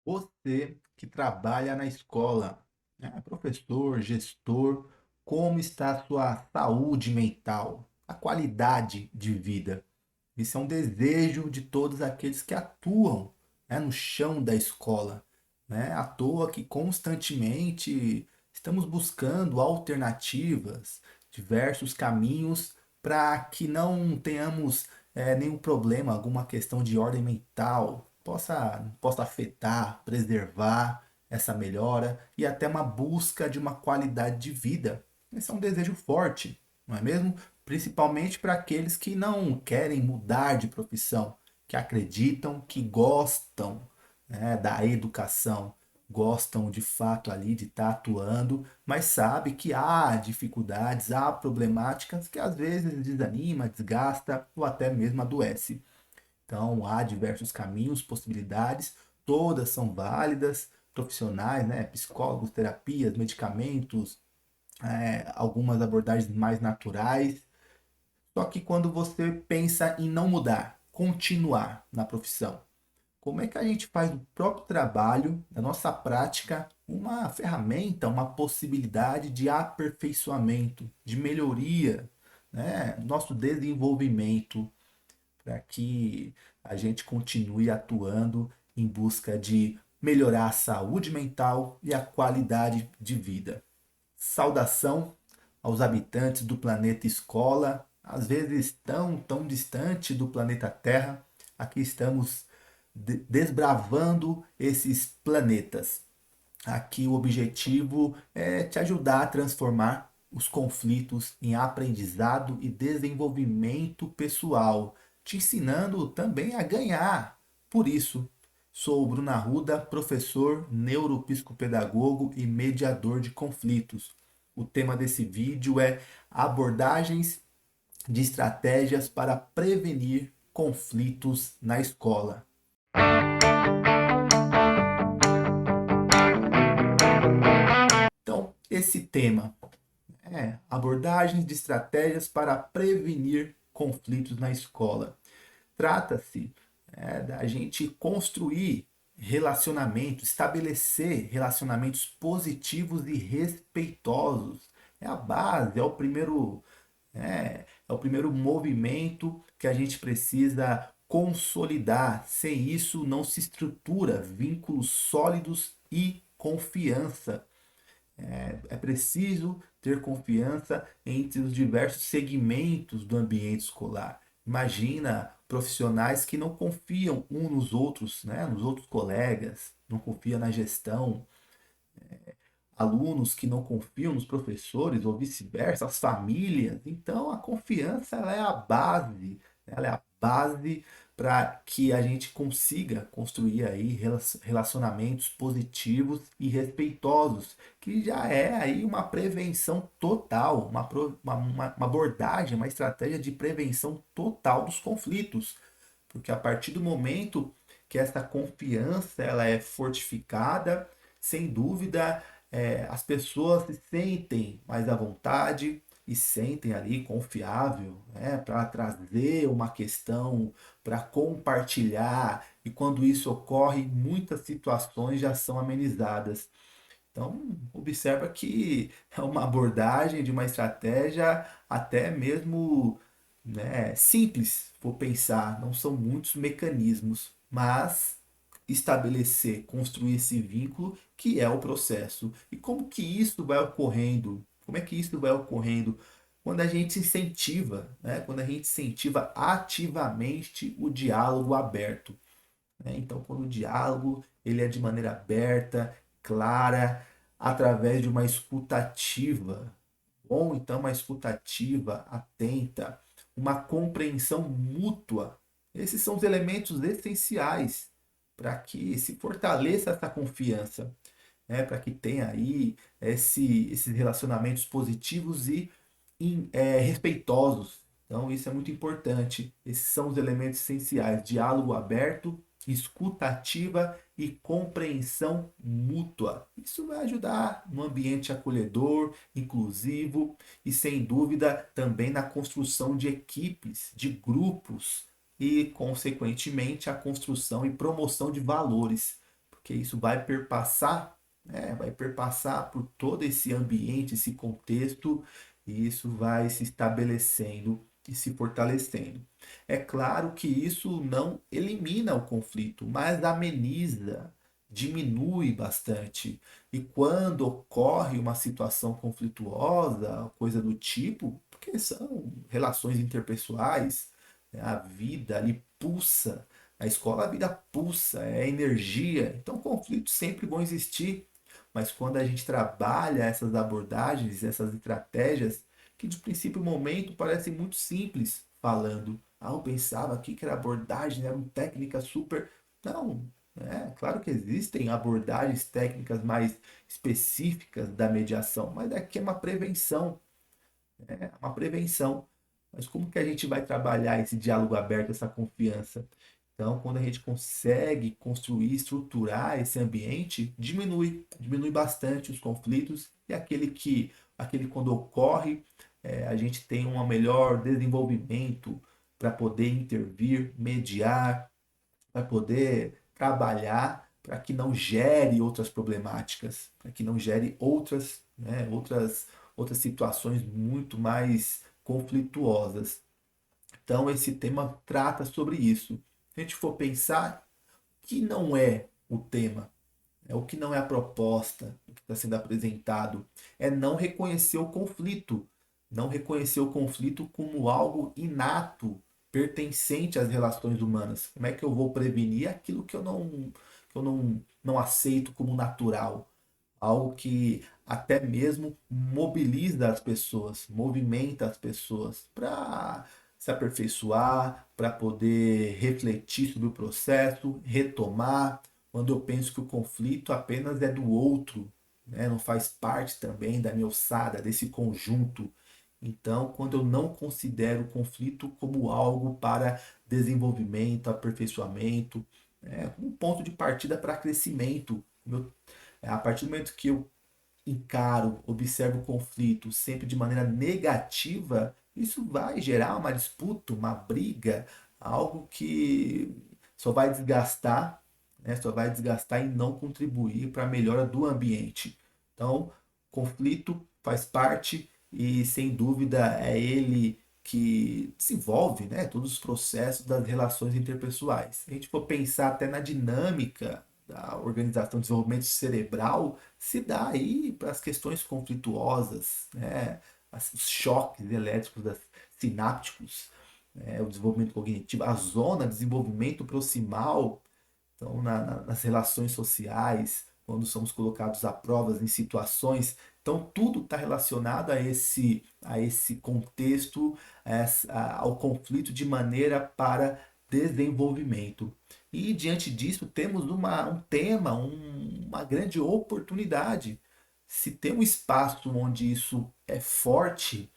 Você que trabalha na escola, né, professor, gestor, como está a sua saúde mental, a qualidade de vida? Isso é um desejo de todos aqueles que atuam, né, no chão da escola. Né? À toa que constantemente estamos buscando alternativas, diversos caminhos para que não tenhamos nenhum problema, alguma questão de ordem mental possa afetar, preservar essa melhora e até uma busca de uma qualidade de vida. Esse é um desejo forte, não é mesmo? Principalmente para aqueles que não querem mudar de profissão, que acreditam, que gostam, né, da educação, gostam de fato ali de estar atuando, mas sabe que há dificuldades, há problemáticas que às vezes desanima, desgasta ou até mesmo adoece. Então há diversos caminhos, possibilidades, todas são válidas, profissionais, né, psicólogos, terapias, medicamentos, algumas abordagens mais naturais. Só que quando você pensa em não mudar, continuar na profissão, como é que a gente faz do próprio trabalho, da nossa prática, uma ferramenta, uma possibilidade de aperfeiçoamento, de melhoria, né? Nosso desenvolvimento, para que a gente continue atuando em busca de melhorar a saúde mental e a qualidade de vida. Saudação aos habitantes do planeta Escola, às vezes tão distante do planeta Terra. Aqui estamos desbravando esses planetas. Aqui o objetivo é te ajudar a transformar os conflitos em aprendizado e desenvolvimento pessoal, te ensinando também a ganhar. Por isso, sou o Bruno Arruda, professor, neuropsicopedagogo e mediador de conflitos. O tema desse vídeo é abordagens de estratégias para prevenir conflitos na escola. Então, esse tema é abordagens de estratégias para prevenir conflitos na escola. Trata-se da gente construir relacionamentos, estabelecer relacionamentos positivos e respeitosos. É a base, é o primeiro movimento que a gente precisa consolidar. Sem isso, não se estrutura vínculos sólidos e confiança. É preciso ter confiança entre os diversos segmentos do ambiente escolar. Imagina profissionais que não confiam uns nos outros, né, nos outros colegas, não confiam na gestão, alunos que não confiam nos professores ou vice-versa, as famílias. Então, a confiança ela é a base, ela é a base para que a gente consiga construir aí relacionamentos positivos e respeitosos, que já é aí uma prevenção total, uma abordagem, uma estratégia de prevenção total dos conflitos, porque a partir do momento que essa confiança ela é fortificada, sem dúvida, as pessoas se sentem mais à vontade e sentem ali confiável, né, para trazer uma questão, para compartilhar, e quando isso ocorre, muitas situações já são amenizadas. Então, observa que é uma abordagem de uma estratégia até mesmo, né, simples, for pensar, não são muitos mecanismos, mas estabelecer, construir esse vínculo que é o processo. E como que isso vai ocorrendo? Como é que isso vai ocorrendo? Quando a gente incentiva, né? Quando a gente incentiva ativamente o diálogo aberto. Né? Então, quando o diálogo ele é de maneira aberta, clara, através de uma escutativa, ou então uma escutativa atenta, uma compreensão mútua. Esses são os elementos essenciais para que se fortaleça essa confiança, né? Para que tenha aí esses relacionamentos positivos e respeitosos. Então, isso é muito importante. Esses são os elementos essenciais: diálogo aberto, escuta ativa e compreensão mútua. Isso vai ajudar no ambiente acolhedor, inclusivo e, sem dúvida, também na construção de equipes, de grupos e, consequentemente, a construção e promoção de valores. porque isso vai perpassar, né? Vai perpassar por todo esse ambiente, esse contexto, e isso vai se estabelecendo e se fortalecendo. É claro que isso não elimina o conflito, mas ameniza, diminui bastante. E quando ocorre uma situação conflituosa, coisa do tipo, porque são relações interpessoais, né, a vida ali pulsa, na escola a vida pulsa, é energia, então conflitos sempre vão existir, mas quando a gente trabalha essas abordagens, essas estratégias, que de princípio momento parecem muito simples, falando, eu pensava aqui que era abordagem, eram técnicas super. Não, claro que existem abordagens técnicas mais específicas da mediação, mas aqui é uma prevenção, é uma prevenção. Mas como que a gente vai trabalhar esse diálogo aberto, essa confiança? Então, quando a gente consegue construir, estruturar esse ambiente, diminui bastante os conflitos e aquele quando ocorre, a gente tem um melhor desenvolvimento para poder intervir, mediar, para poder trabalhar para que não gere outras problemáticas, para que não gere outras, né, outras situações muito mais conflituosas. Então, esse tema trata sobre isso. Se a gente for pensar, que não é o tema, o que não é a proposta, o que está sendo apresentado, é não reconhecer o conflito, não reconhecer o conflito como algo inato, pertencente às relações humanas. Como é que eu vou prevenir aquilo que eu não aceito como natural? Algo que até mesmo mobiliza as pessoas, movimenta as pessoas para se aperfeiçoar, para poder refletir sobre o processo, retomar. Quando eu penso que o conflito apenas é do outro, né? Não faz parte também da minha ossada, desse conjunto. Então, quando eu não considero o conflito como algo para desenvolvimento, aperfeiçoamento, como um ponto de partida para crescimento, a partir do momento que eu encaro, observo o conflito sempre de maneira negativa, isso vai gerar uma disputa, uma briga, algo que só vai desgastar, né? Só vai desgastar e não contribuir para a melhora do ambiente. Então, conflito faz parte e, sem dúvida, é ele que desenvolve, né, todos os processos das relações interpessoais. Se a gente for pensar até na dinâmica da organização de desenvolvimento cerebral, se dá aí para as questões conflituosas, né? Os choques elétricos sinápticos, né? O desenvolvimento cognitivo, a zona de desenvolvimento proximal, então nas relações sociais, quando somos colocados à prova em situações, então tudo está relacionado a esse contexto, ao conflito de maneira para desenvolvimento. E diante disso temos um tema, uma grande oportunidade. Se tem um espaço onde isso é forte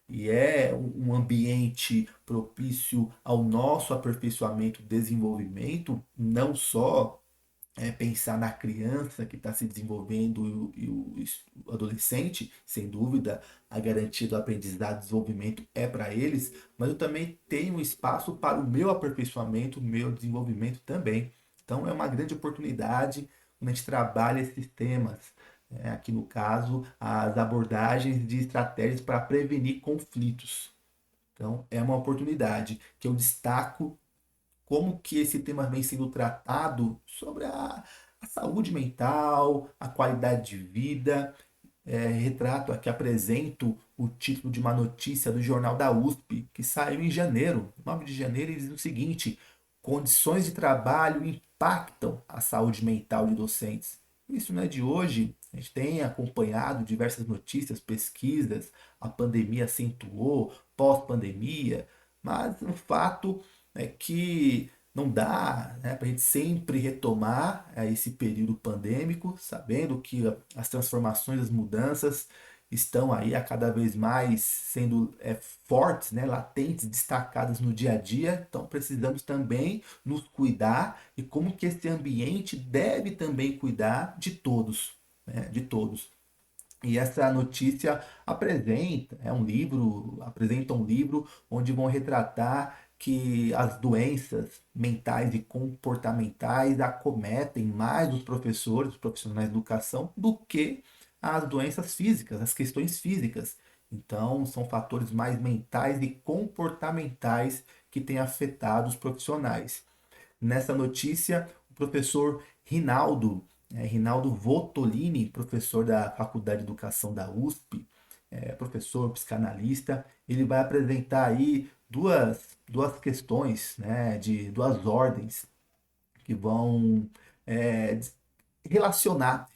e é um ambiente propício ao nosso aperfeiçoamento, desenvolvimento, não só pensar na criança que está se desenvolvendo e o adolescente, sem dúvida, a garantia do aprendizado e desenvolvimento é para eles, mas eu também tenho um espaço para o meu aperfeiçoamento, o meu desenvolvimento também. Então é uma grande oportunidade quando a gente trabalha esses temas. Aqui no caso, as abordagens de estratégias para prevenir conflitos. Então, é uma oportunidade que eu destaco como que esse tema vem sendo tratado sobre a saúde mental, a qualidade de vida. Retrato aqui, apresento o título de uma notícia do jornal da USP, que saiu em janeiro, 9 de janeiro, e diz o seguinte: condições de trabalho impactam a saúde mental de docentes. Isso não é de hoje, a gente tem acompanhado diversas notícias, pesquisas, a pandemia acentuou, pós-pandemia, mas o fato é que não dá, né, para a gente sempre retomar esse período pandêmico, sabendo que as transformações, as mudanças estão aí a cada vez mais sendo fortes, né, latentes, destacadas no dia a dia. Então precisamos também nos cuidar e como que esse ambiente deve também cuidar de todos, né, de todos. E essa notícia apresenta um livro onde vão retratar que as doenças mentais e comportamentais acometem mais os professores, os profissionais de educação, do que as doenças físicas, as questões físicas. Então, são fatores mais mentais e comportamentais que têm afetado os profissionais. Nessa notícia, o professor Rinaldo Votolini, professor da Faculdade de Educação da USP, professor psicanalista, ele vai apresentar aí duas questões, né, de duas ordens que vão é, relacionar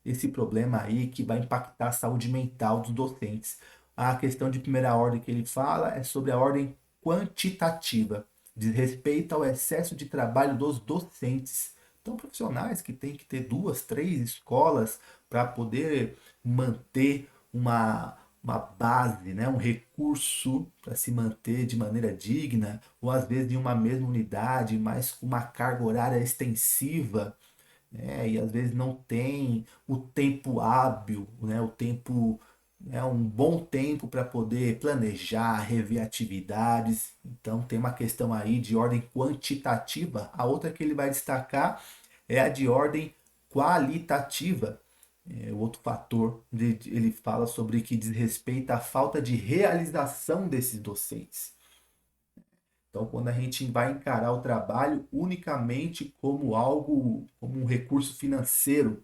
esse problema aí que vai impactar a saúde mental dos docentes. A questão de primeira ordem que ele fala é sobre a ordem quantitativa, diz respeito ao excesso de trabalho dos docentes. Então, profissionais que têm que ter duas, três escolas para poder manter uma base, né, um recurso para se manter de maneira digna, ou às vezes em uma mesma unidade, mas com uma carga horária extensiva, né, e às vezes não tem o tempo hábil, né, o tempo, né, um bom tempo para poder planejar, rever atividades. Então tem uma questão aí de ordem quantitativa. A outra que ele vai destacar é a de ordem qualitativa. O outro fator, ele fala sobre que diz respeito à falta de realização desses docentes. Então, quando a gente vai encarar o trabalho unicamente como algo, como um recurso financeiro,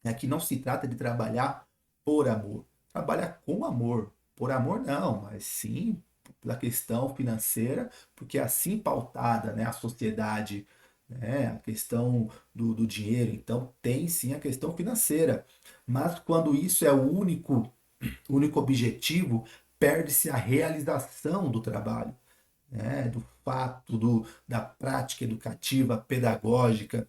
aqui não se trata de trabalhar por amor. Trabalhar com amor. Por amor não, mas sim pela questão financeira, porque é assim pautada, né, a sociedade, né, a questão do dinheiro. Então tem sim a questão financeira. Mas quando isso é o único objetivo, perde-se a realização do trabalho, né, do fato, da prática educativa, pedagógica,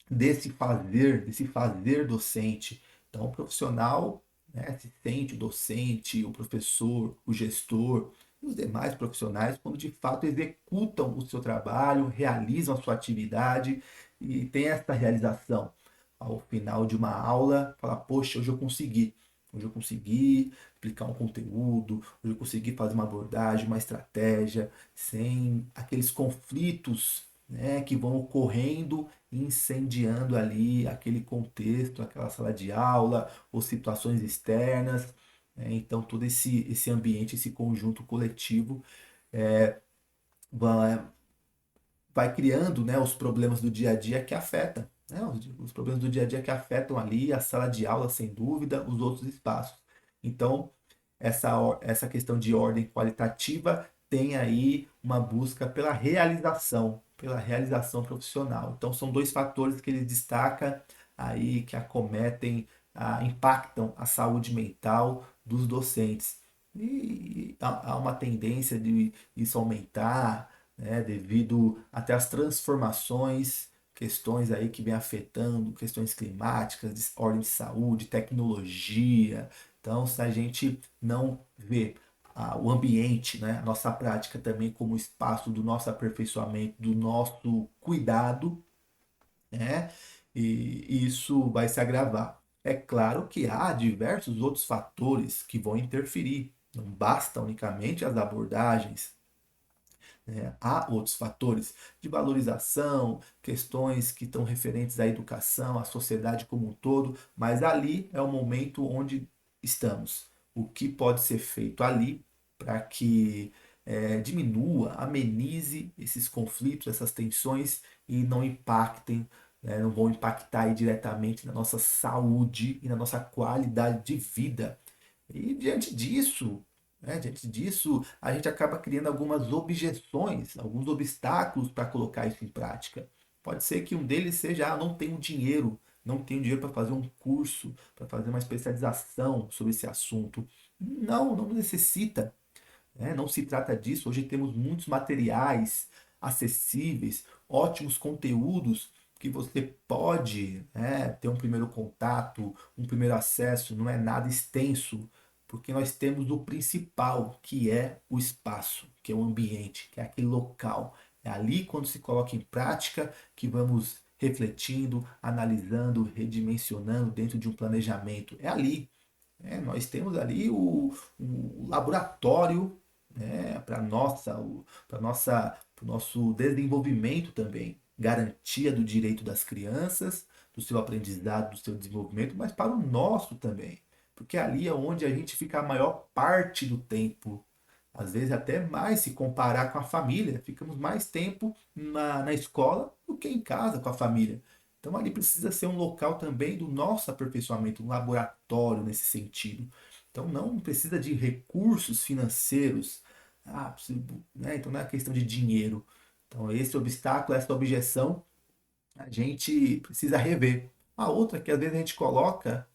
desse fazer docente. Então, o profissional, né, se sente o docente, o professor, o gestor e os demais profissionais quando de fato executam o seu trabalho, realizam a sua atividade e tem essa realização. Ao final de uma aula, falar, poxa, hoje eu consegui. Hoje eu consegui explicar um conteúdo, hoje eu consegui fazer uma abordagem, uma estratégia, sem aqueles conflitos, né, que vão ocorrendo e incendiando ali aquele contexto, aquela sala de aula, ou situações externas, né? Então todo esse ambiente, esse conjunto coletivo vai, vai criando, né, os problemas do dia a dia que afetam, né, os problemas do dia a dia que afetam ali a sala de aula, sem dúvida, os outros espaços. Então, essa questão de ordem qualitativa tem aí uma busca pela realização profissional. Então, são dois fatores que ele destaca aí que acometem, impactam a saúde mental dos docentes. E há uma tendência de isso aumentar, né, devido até às transformações, questões aí que vem afetando, questões climáticas, de ordem de saúde, tecnologia. Então, se a gente não vê o ambiente, né, a nossa prática também como espaço do nosso aperfeiçoamento, do nosso cuidado, né, e isso vai se agravar. É claro que há diversos outros fatores que vão interferir. Não basta unicamente as abordagens, né? Há outros fatores de valorização, questões que estão referentes à educação, à sociedade como um todo, mas ali é o momento onde estamos. O que pode ser feito ali para que diminua, amenize esses conflitos, essas tensões e não impactem, né, não vão impactar aí diretamente na nossa saúde e na nossa qualidade de vida. E diante disso, a gente acaba criando algumas objeções, alguns obstáculos para colocar isso em prática. Pode ser que um deles seja, não tenho dinheiro, não tenho dinheiro para fazer um curso, para fazer uma especialização sobre esse assunto. Não, não necessita, né? Não se trata disso. Hoje temos muitos materiais acessíveis, ótimos conteúdos que você pode, né, ter um primeiro contato, um primeiro acesso, não é nada extenso, porque nós temos o principal, que é o espaço, que é o ambiente, que é aquele local. É ali quando se coloca em prática que vamos refletindo, analisando, redimensionando dentro de um planejamento. É ali. Nós temos ali o laboratório, né, para nossa, para o nosso desenvolvimento também, garantia do direito das crianças, do seu aprendizado, do seu desenvolvimento, mas para o nosso também, porque ali é onde a gente fica a maior parte do tempo, às vezes até mais se comparar com a família, ficamos mais tempo na escola do que em casa com a família. Então ali precisa ser um local também do nosso aperfeiçoamento, um laboratório nesse sentido. Então não precisa de recursos financeiros. Né? Então não é questão de dinheiro. Então esse obstáculo, essa objeção, a gente precisa rever. A outra que às vezes a gente coloca,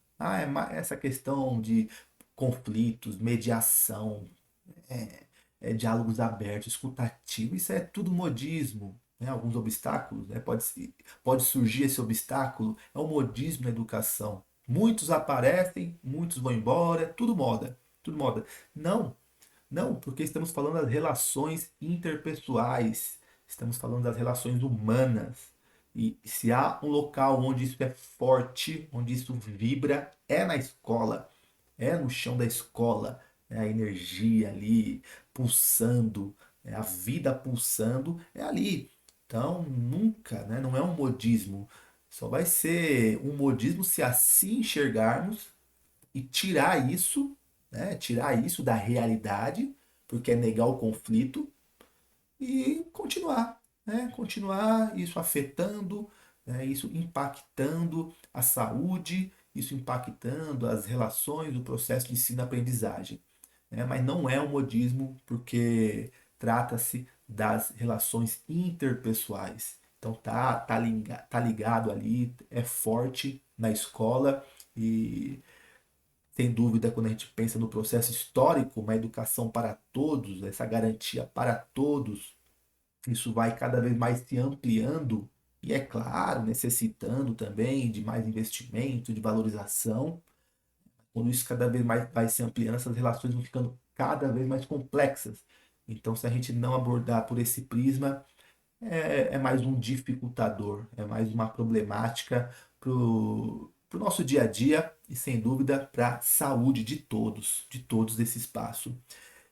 essa questão de conflitos, mediação, diálogos abertos, escutativo, isso é tudo modismo. Né? Alguns obstáculos, né? Pode surgir esse obstáculo, é um modismo na educação. Muitos aparecem, muitos vão embora, tudo moda, tudo moda. Não, não, porque estamos falando das relações interpessoais, estamos falando das relações humanas. E se há um local onde isso é forte, onde isso vibra, é na escola, é no chão da escola, é a energia ali pulsando, é a vida pulsando, é ali. Então, nunca, né, não é um modismo. Só vai ser um modismo se assim enxergarmos e tirar isso, né, tirar isso da realidade, porque é negar o conflito e continuar, né, continuar isso afetando, né, isso impactando a saúde, isso impactando as relações, o processo de ensino-aprendizagem. Né, mas não é um modismo porque trata-se das relações interpessoais. Então tá ligado ali, é forte na escola e sem dúvida, quando a gente pensa no processo histórico, uma educação para todos, essa garantia para todos, isso vai cada vez mais se ampliando e, é claro, necessitando também de mais investimento, de valorização. Quando isso cada vez mais vai se ampliando, essas relações vão ficando cada vez mais complexas. Então, se a gente não abordar por esse prisma, é mais um dificultador, é mais uma problemática para o nosso dia a dia e, sem dúvida, para a saúde de todos desse espaço.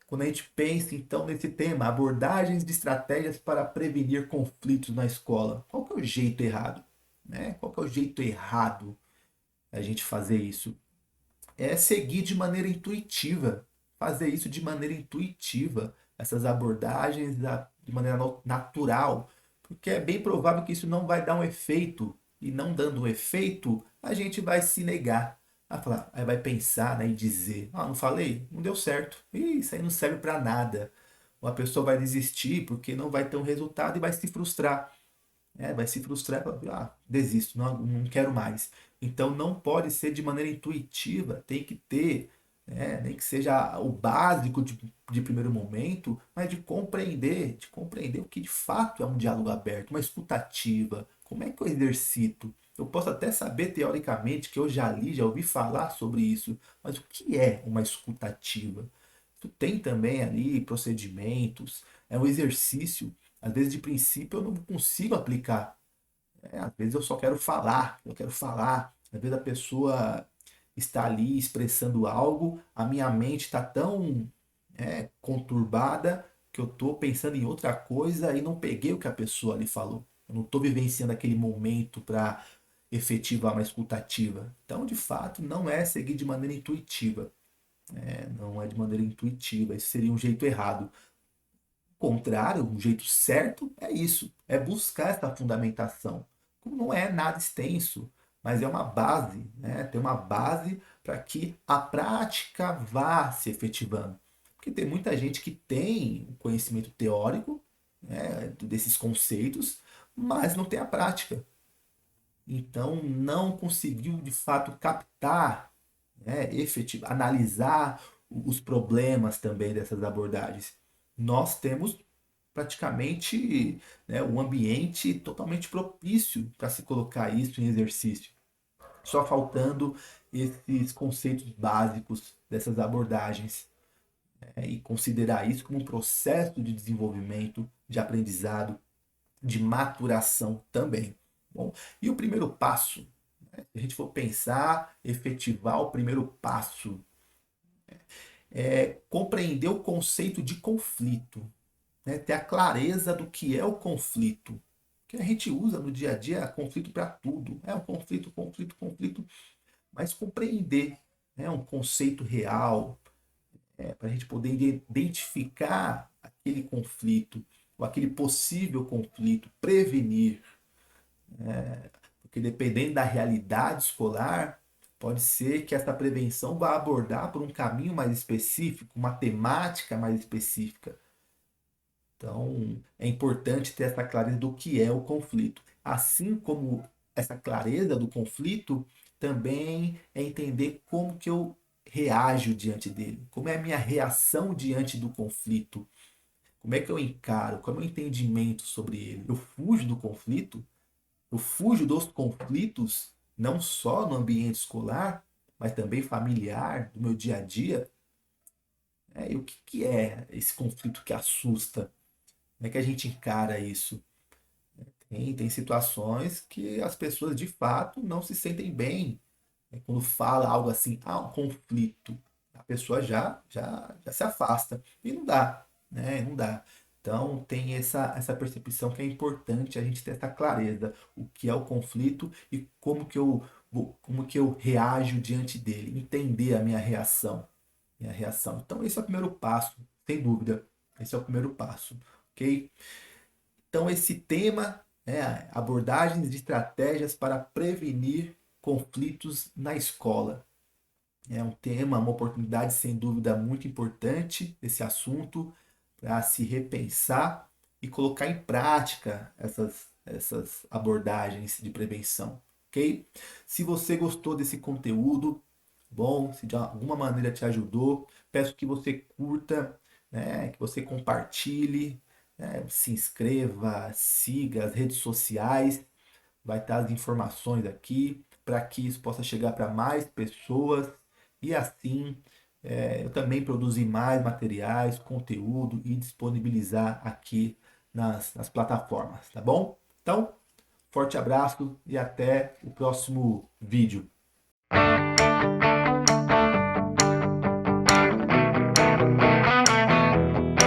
Quando a gente pensa, então, nesse tema, abordagens de estratégias para prevenir conflitos na escola, qual que é o jeito errado? Né? Qual que é o jeito errado a gente fazer isso? É seguir de maneira intuitiva, fazer isso de maneira intuitiva, essas abordagens de maneira natural, porque é bem provável que isso não vai dar um efeito, e não dando um efeito, a gente vai se negar a falar, aí vai pensar, né, e dizer, não falei, não deu certo, isso aí não serve para nada. Ou a pessoa vai desistir porque não vai ter um resultado e vai se frustrar, vai se frustrar e falar, desisto, não quero mais. Então não pode ser de maneira intuitiva, tem que ter, nem que seja o básico de primeiro momento, mas de compreender o que de fato é um diálogo aberto, uma escutativa, como é que eu exercito. Eu posso até saber teoricamente que eu já li, já ouvi falar sobre isso, mas o que é uma escutativa? Tu tem também ali procedimentos, é um exercício. Às vezes, de princípio, eu não consigo aplicar. Às vezes eu só quero falar, eu quero falar. Às vezes a pessoa está ali expressando algo, a minha mente está tão conturbada que eu estou pensando em outra coisa e não peguei o que a pessoa ali falou. Eu não estou vivenciando aquele momento para efetivar uma escutativa. Então, de fato, não é seguir de maneira intuitiva. Não é de maneira intuitiva. Isso seria um jeito errado. O contrário, um jeito certo é isso, é buscar essa fundamentação. Como não é nada extenso, mas é uma base, né? Tem uma base para que a prática vá se efetivando. Porque tem muita gente que tem o conhecimento teórico, né, desses conceitos, mas não tem a prática. Então não conseguiu de fato captar, analisar os problemas também dessas abordagens. Nós temos praticamente, né, um ambiente totalmente propício para se colocar isso em exercício. Só faltando esses conceitos básicos dessas abordagens, e considerar isso como um processo de desenvolvimento, de aprendizado, de maturação também. Bom, e o primeiro passo, se a gente for pensar, efetivar o primeiro passo, Compreender o conceito de conflito, né? Ter a clareza do que é o conflito. Que a gente usa no dia a dia conflito para tudo. É um conflito, conflito, conflito, mas compreender, né, um conceito real, para a gente poder identificar aquele conflito, ou aquele possível conflito, prevenir. Porque dependendo da realidade escolar, pode ser que essa prevenção vá abordar por um caminho mais específico, uma temática mais específica. Então, é importante ter essa clareza do que é o conflito. Assim como essa clareza do conflito, também é entender como que eu reajo diante dele, como é a minha reação diante do conflito, como é que eu encaro, qual é o meu entendimento sobre ele. Eu fujo do conflito, eu fujo dos conflitos, não só no ambiente escolar, mas também familiar, do meu dia a dia. E o que é esse conflito que assusta? Como é que a gente encara isso? Tem situações que as pessoas de fato não se sentem bem. Quando fala algo assim, um conflito, a pessoa já se afasta. E não dá, né? Não dá. Então tem essa percepção que é importante a gente ter essa clareza, o que é o conflito e como que eu reajo diante dele, entender a minha reação. Então esse é o primeiro passo, sem dúvida. Esse é o primeiro passo, ok? Então, esse tema é abordagens de estratégias para prevenir conflitos na escola. É um tema, uma oportunidade sem dúvida muito importante esse assunto para se repensar e colocar em prática essas abordagens de prevenção, ok? Se você gostou desse conteúdo, bom, se de alguma maneira te ajudou, peço que você curta, né, que você compartilhe, né, se inscreva, siga as redes sociais, vai estar as informações aqui para que isso possa chegar para mais pessoas e assim eu também produzir mais materiais, conteúdo e disponibilizar aqui nas plataformas, tá bom? Então, forte abraço e até o próximo vídeo.